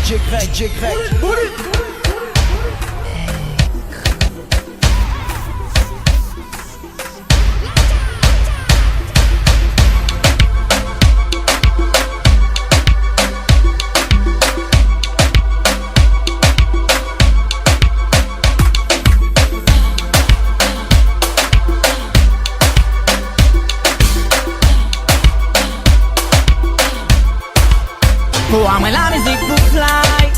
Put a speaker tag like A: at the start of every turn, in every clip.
A: DJ Greg.
B: Pour moi la musique pour fly,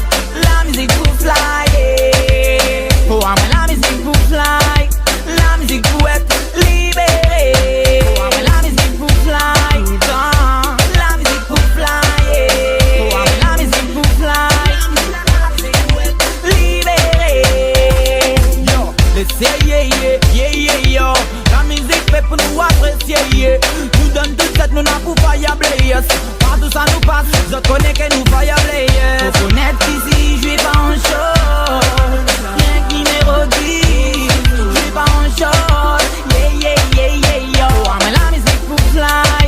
B: la musique pour fly, yeah. Pour moi la musique pour fly, la musique pour être libéré. Pour moi la musique pour fly, tout le temps, la musique pour fly, yeah. Pour moi la musique pour fly, la musique pour être libéré. Yo, laissez yo, la musique fait pour nous apprécier, yeah. Nous donne toute cette nous n'a pour fiable, yes. Tout ça nous passe, je connais que nous voyons yes. Faut connaître qu'ici, je suis pas en show. Rien qui m'érodie, je suis pas en show. Yeah, yo. Pour moi la musique pour fly,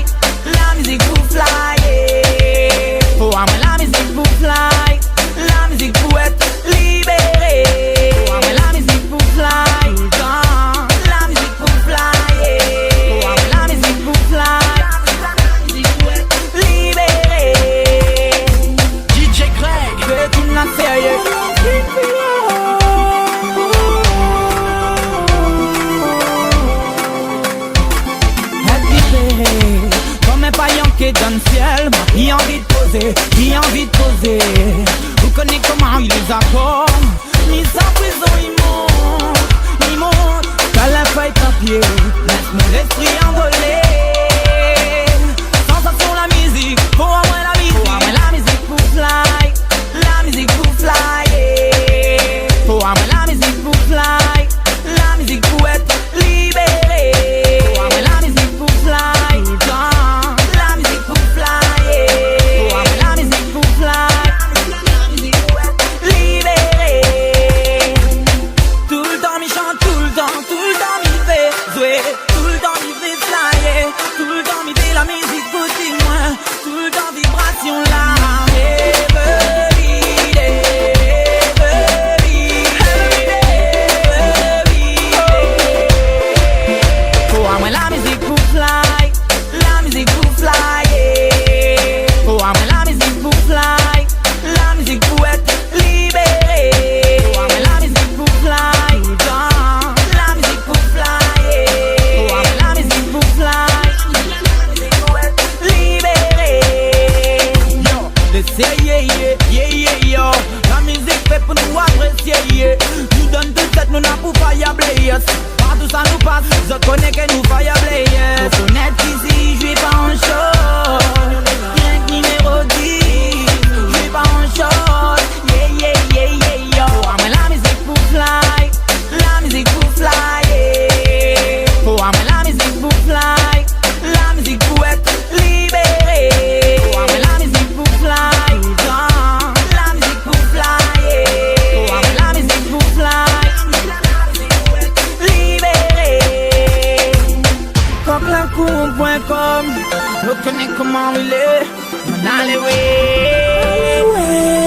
B: la musique pour fly, yeah. Pour moi la musique pour fly, la musique pour être libéré. Pour moi la musique pour fly, tout le temps, la musique pour fly, yeah. Pour moi la musique pour fly. Comme un paillon qui est dans le ciel, il a envie de poser, Vous connaissez comment il les accorde, mis en prison il monte, t'as la feuille papier, laisse mon esprit envoler. Sensation la musique, pour moi la musique pour fly, la musique pour fly, yeah. Pour moi la musique pour fly, la musique pour être libéré. Pour moi la musique pour fly, tout le temps, la musique pour fly, yeah. Pour moi la musique pour fly, la musique pour être libéré. Tout le temps m'y chante, tout le temps m'y fait jouer, tout le temps m'y fait flyer, tout le temps m'y fait la musique continue, tout le temps vibration là. Yo. La musique fait pour nous apprécier, yeah. Nous donne toute cette nous n'a pour fiable, yes. Partout ça nous passe, je connais que nous fiable, yes. Faut connaître qu'ici, je suis pas en show. Rien qui m'érodie, je suis pas en show. Yeah, yo. Pour moi la musique pour fly, la musique pour fly, yeah. Pour moi la musique pour fly, la musique pour être libéré. Pour moi la musique pour fly. Coquelacoum.com, je connais comment il est, on a les way.